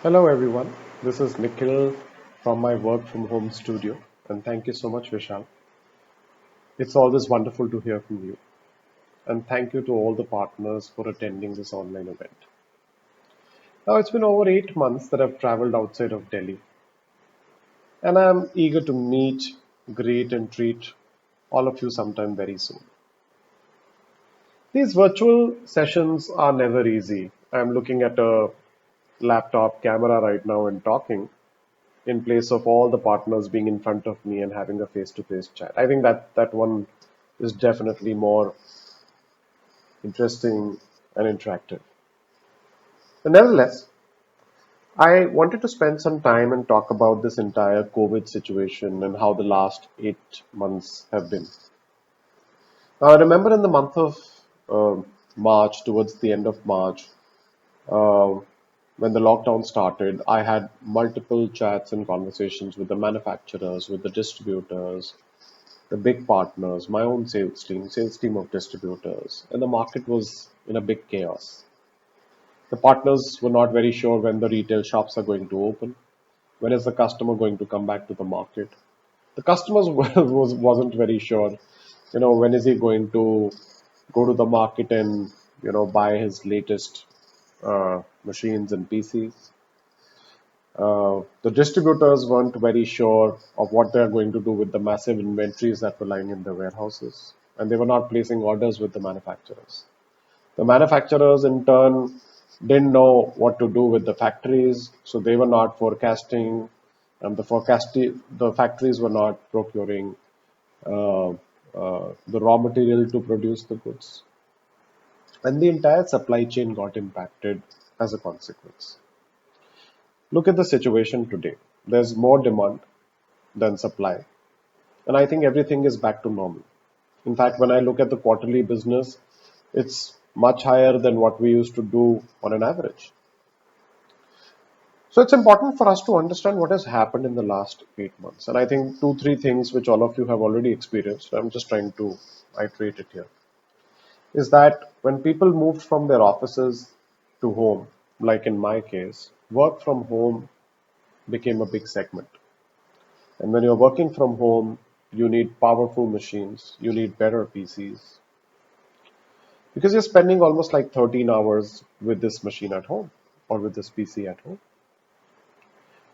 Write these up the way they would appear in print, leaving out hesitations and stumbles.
Hello everyone, this is Nikhil from my work from home studio, and thank you so much, Vishal. It's always wonderful to hear from you, and thank you to all the partners for attending this online event. Now, it's been over 8 months that I've traveled outside of Delhi, and I'm eager to meet, greet, and treat all of you sometime very soon. These virtual sessions are never easy. I'm looking at a laptop camera right now and talking, in place of all the partners being in front of me and having a face-to-face chat. I think that one is definitely more interesting and interactive. But nevertheless, I wanted to spend some time and talk about this entire COVID situation and how the last 8 months have been. Now, I remember in the month of March, towards the end of March, uh, when the lockdown started, I had multiple chats and conversations with the manufacturers, with the distributors, the big partners, my own sales team of distributors, and the market was in a big chaos. The partners were not very sure when the retail shops are going to open, when is the customer going to come back to the market. The customers wasn't very sure, when is he going to go to the market and buy his latest machines and PCs. The distributors weren't very sure of what they are going to do with the massive inventories that were lying in the warehouses, and they were not placing orders with the manufacturers. The manufacturers, in turn, didn't know what to do with the factories, so they were not forecasting, and the factories were not procuring the raw material to produce the goods, and the entire supply chain got impacted as a consequence. Look at the situation today. There's more demand than supply. And I think everything is back to normal. In fact, when I look at the quarterly business, it's much higher than what we used to do on an average. So it's important for us to understand what has happened in the last 8 months. And I think two, three things which all of you have already experienced, I'm just trying to iterate it here, is that when people moved from their offices to home, like in my case, work from home became a big segment. And when you're working from home, you need powerful machines, you need better PCs, because you're spending almost like 13 hours with this machine at home or with this PC at home.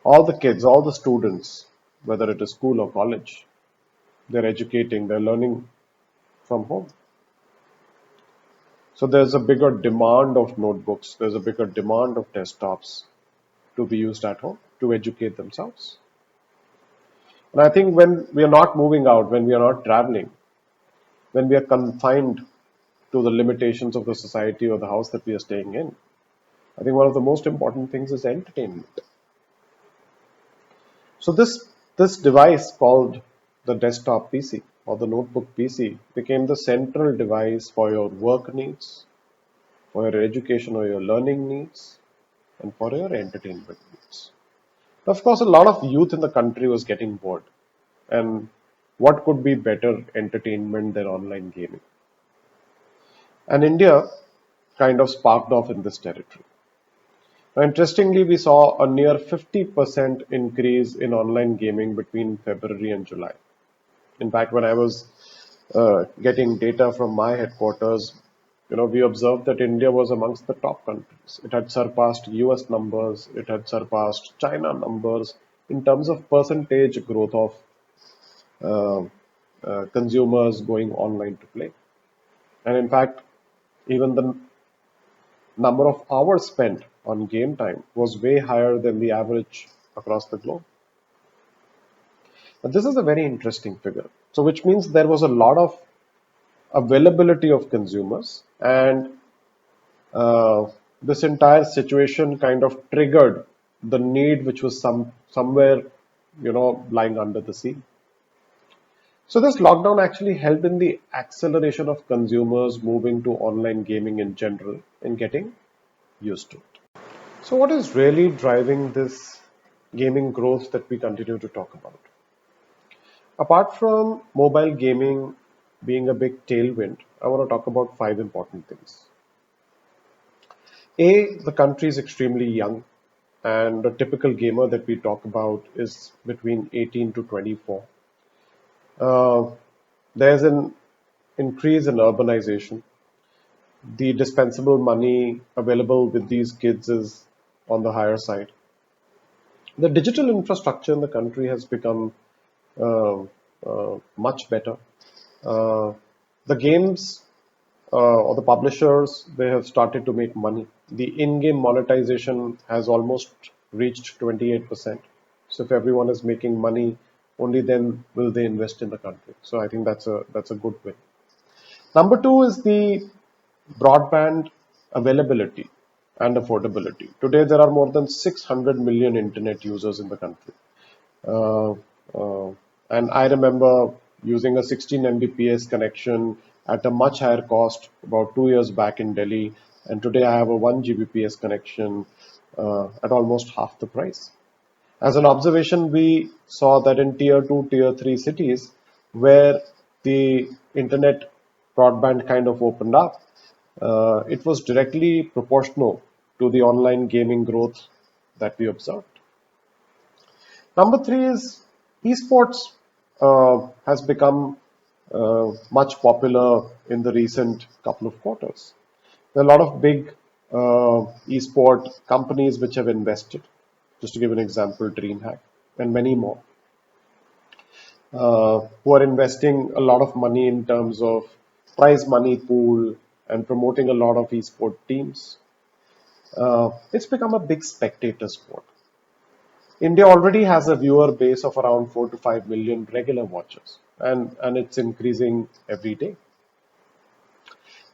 All the kids, all the students, whether it is school or college, they're educating, they're learning from home. So there's a bigger demand of notebooks, there's a bigger demand of desktops to be used at home to educate themselves. And I think when we are not moving out, when we are not traveling, when we are confined to the limitations of the society or the house that we are staying in, I think one of the most important things is entertainment. So this device called the desktop PC or the notebook PC became the central device for your work needs, for your education or your learning needs, and for your entertainment needs. Of course, a lot of youth in the country was getting bored, and what could be better entertainment than online gaming? And India kind of sparked off in this territory. Now, interestingly, we saw a near 50% increase in online gaming between February and July. In fact, when I was getting data from my headquarters, we observed that India was amongst the top countries. It had surpassed US numbers, it had surpassed China numbers in terms of percentage growth of uh, consumers going online to play. And in fact, even the number of hours spent on game time was way higher than the average across the globe. But this is a very interesting figure. So, which means there was a lot of availability of consumers, and uh, this entire situation kind of triggered the need, which was somewhere, lying under the sea. So, this lockdown actually helped in the acceleration of consumers moving to online gaming in general and getting used to it. So, what is really driving this gaming growth that we continue to talk about? Apart from mobile gaming being a big tailwind, I want to talk about five important things. A, the country is extremely young. and the typical gamer that we talk about is between 18 to 24. Uh, there's an increase in urbanization. The dispensable money available with these kids is on the higher side. The digital infrastructure in the country has become uh, much better. Uh, the games or the publishers, they have started to make money. The in-game monetization has almost reached 28%. So if everyone is making money, only then will they invest in the country. So I think that's a good win. Number two is the broadband availability and affordability. Today there are more than 600 million internet users in the country. Uh, uh, and I remember using a 16 Mbps connection at a much higher cost about 2 years back in Delhi. And today I have a 1 Gbps connection at almost half the price. As an observation, we saw that in tier 2, tier 3 cities where the internet broadband kind of opened up, it was directly proportional to the online gaming growth that we observed. Number three is esports has become much popular in the recent couple of quarters. There are a lot of big esport companies which have invested. Just to give an example, DreamHack and many more, who are investing a lot of money in terms of prize money pool and promoting a lot of esport teams. It's become a big spectator sport. India already has a viewer base of around 4 to 5 million regular watchers, and it's increasing every day.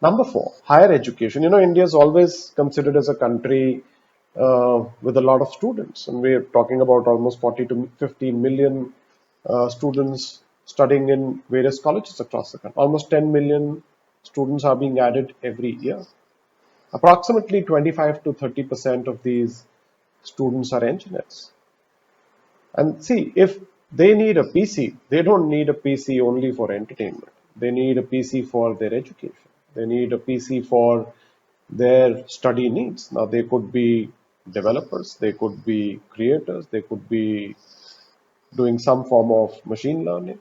Number four, higher education. India is always considered as a country with a lot of students, and we're talking about almost 40 to 50 million students studying in various colleges across the country. Almost 10 million students are being added every year. Approximately 25 to 30% of these students are engineers. And see, if they need a PC, they don't need a PC only for entertainment. They need a PC for their education. They need a PC for their study needs. Now, they could be developers, they could be creators, they could be doing some form of machine learning.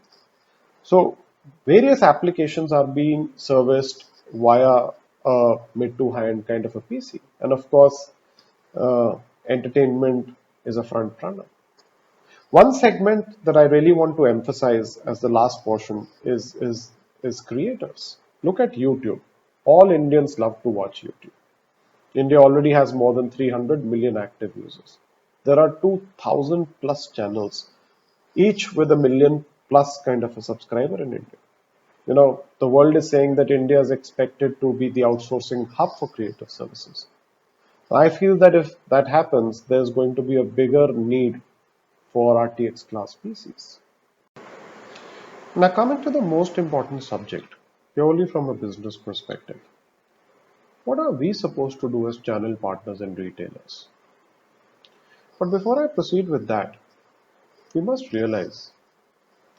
So, various applications are being serviced via a mid to high end kind of a PC. And of course, entertainment is a front runner. One segment that I really want to emphasize as the last portion is creators. Look at YouTube. All Indians love to watch YouTube. India already has more than 300 million active users. There are 2,000 plus channels, each with a million plus kind of a subscriber in India. The world is saying that India is expected to be the outsourcing hub for creative services. I feel that if that happens, there's going to be a bigger need for RTX class PCs. Now, coming to the most important subject, purely from a business perspective, what are we supposed to do as channel partners and retailers? But before I proceed with that, we must realize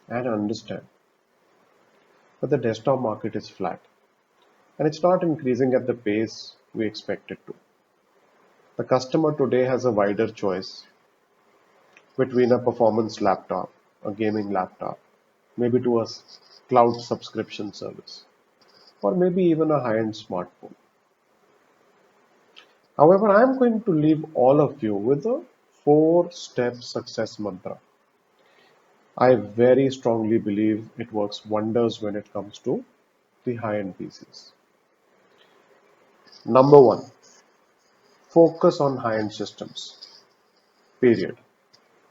and understand that the desktop market is flat and it's not increasing at the pace we expect it to. The customer today has a wider choice between a performance laptop, a gaming laptop, maybe to a cloud subscription service, or maybe even a high-end smartphone. However, I am going to leave all of you with a four-step success mantra. I very strongly believe it works wonders when it comes to the high-end PCs. Number one, focus on high-end systems. Period.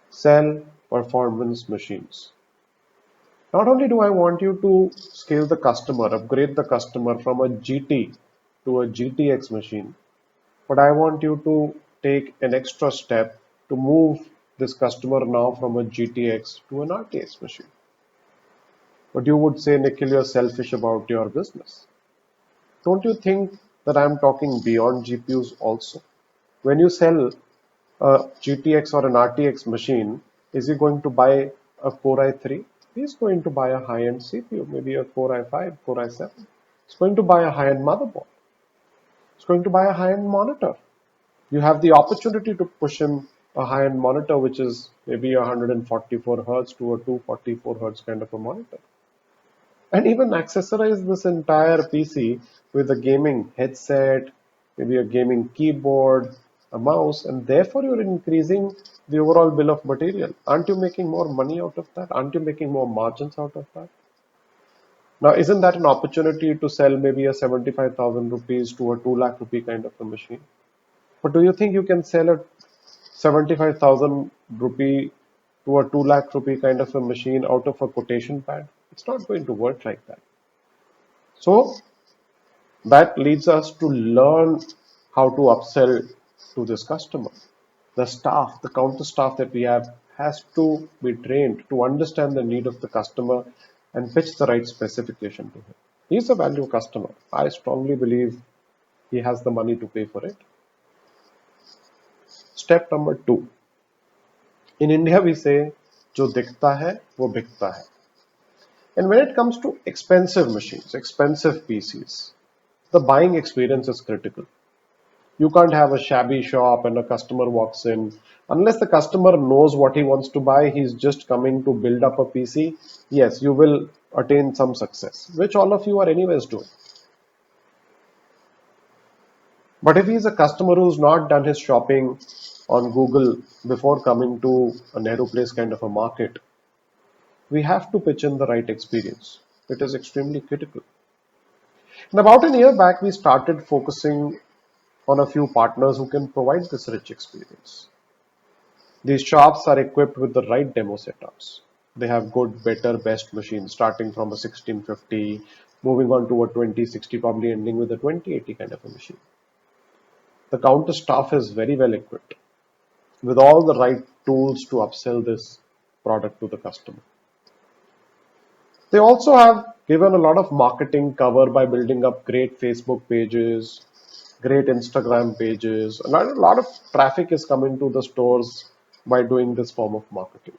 Sell performance machines. Not only do I want you to scale the customer, upgrade the customer from a GT to a GTX machine, but I want you to take an extra step to move this customer now from a GTX to an RTX machine. But you would say, Nikhil, you're selfish about your business. Don't you think that I'm talking beyond GPUs also? When you sell a GTX or an RTX machine, is he going to buy a Core i3? He's going to buy a high-end CPU, maybe a Core i5, Core i7. He's going to buy a high-end motherboard. He's going to buy a high-end monitor. You have the opportunity to push in a high-end monitor, which is maybe 144 hertz to a 244 hertz kind of a monitor, and even accessorize this entire PC with a gaming headset, maybe a gaming keyboard, a mouse, and therefore you're increasing the overall bill of material. Aren't you making more money out of that? Aren't you making more margins out of that? Now, isn't that an opportunity to sell maybe a 75,000 rupees to a 2 lakh rupee kind of a machine? But do you think you can sell a 75,000 rupee to a 2 lakh rupee kind of a machine out of a quotation pad? It's not going to work like that. So that leads us to learn how to upsell to this customer. The staff, the counter staff that we have has to be trained to understand the need of the customer and pitch the right specification to him. He's a value customer. I strongly believe he has the money to pay for it. Step number 2. In India, we say, "Jo dikhta hai, wo bikta hai." And when it comes to expensive machines, expensive PCs, the buying experience is critical. You can't have a shabby shop and a customer walks in. Unless the customer knows what he wants to buy, he's just coming to build up a PC. Yes, you will attain some success, which all of you are anyways doing. But if he's a customer who's not done his shopping on Google before coming to a Nehru Place kind of a market, we have to pitch in the right experience. It is extremely critical. And about a year back, we started focusing on a few partners who can provide this rich experience. These shops are equipped with the right demo setups. They have good, better, best machines starting from a 1650, moving on to a 2060, probably ending with a 2080 kind of a machine. The counter staff is very well equipped with all the right tools to upsell this product to the customer. They also have given a lot of marketing cover by building up great Facebook pages, great Instagram pages. A lot of traffic is coming to the stores by doing this form of marketing.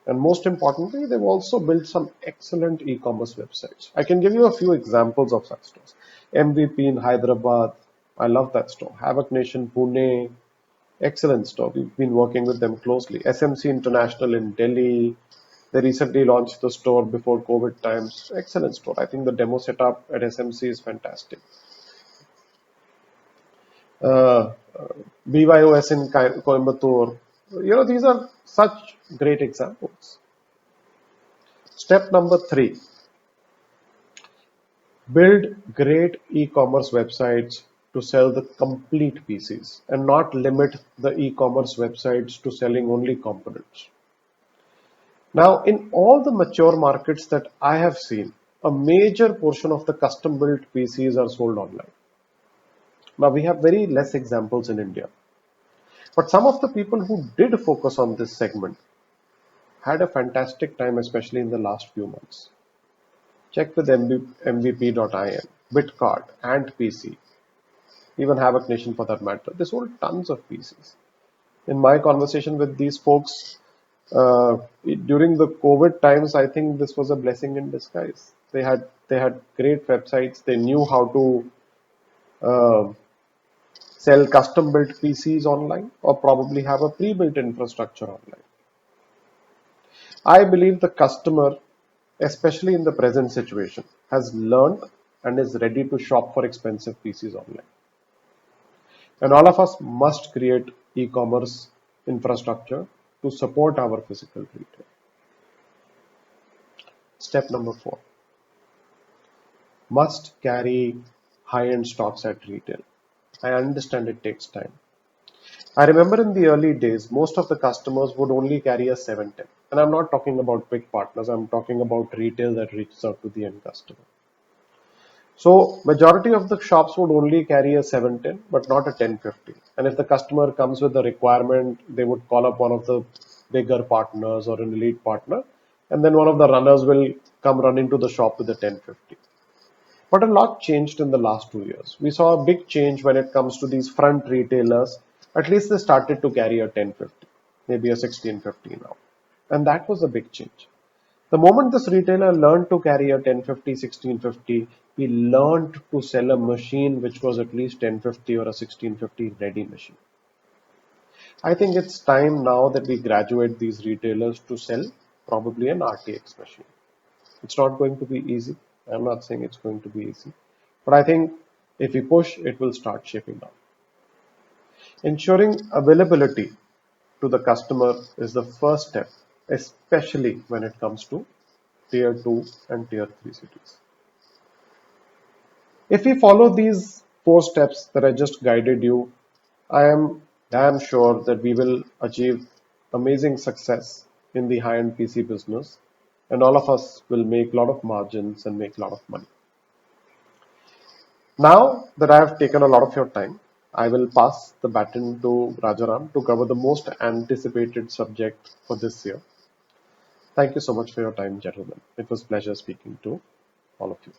And most importantly, they've also built some excellent e-commerce websites. I can give you a few examples of such stores. MVP in Hyderabad, I love that store. Havoc Nation Pune, excellent store. We've been working with them closely. SMC International in Delhi. They recently launched the store before COVID times. Excellent store. I think the demo setup at SMC is fantastic. Uh, BYOS in Coimbatore. These are such great examples. Step number 3, build great e-commerce websites to sell the complete PCs and not limit the e-commerce websites to selling only components. Now, in all the mature markets that I have seen, a major portion of the custom built PCs are sold online. Now, we have very less examples in India. But some of the people who did focus on this segment had a fantastic time, especially in the last few months. Check with MVP.in, Bitcard, and PC, even Havoc Nation for that matter. They sold tons of PCs. In my conversation with these folks during the COVID times, I think this was a blessing in disguise. They had great websites. They knew how to uh, sell custom built PCs online or probably have a pre-built infrastructure online. I believe the customer, especially in the present situation, has learned and is ready to shop for expensive PCs online. And all of us must create e-commerce infrastructure to support our physical retail. Step number 4, must carry high-end stocks at retail. I understand it takes time. I remember in the early days, most of the customers would only carry a 710. And I'm not talking about big partners, I'm talking about retail that reaches out to the end customer. So majority of the shops would only carry a 710, but not a 1050. And if the customer comes with a requirement, they would call up one of the bigger partners or an elite partner, and then one of the runners will come running to the shop with a 1050. But a lot changed in the last 2 years. We saw a big change when it comes to these front retailers. At least they started to carry a 1050, maybe a 1650 now. And that was a big change. The moment this retailer learned to carry a 1050, 1650, he learned to sell a machine which was at least 1050 or a 1650 ready machine. I think it's time now that we graduate these retailers to sell probably an RTX machine. It's not going to be easy. I'm not saying it's going to be easy. But I think if we push, it will start shaping up. Ensuring availability to the customer is the first step, especially when it comes to tier 2 and tier 3 cities. If we follow these four steps that I just guided you, I am damn sure that we will achieve amazing success in the high-end PC business, and all of us will make a lot of margins and make a lot of money. Now that I have taken a lot of your time, I will pass the baton to Rajaram to cover the most anticipated subject for this year. Thank you so much for your time, gentlemen. It was a pleasure speaking to all of you.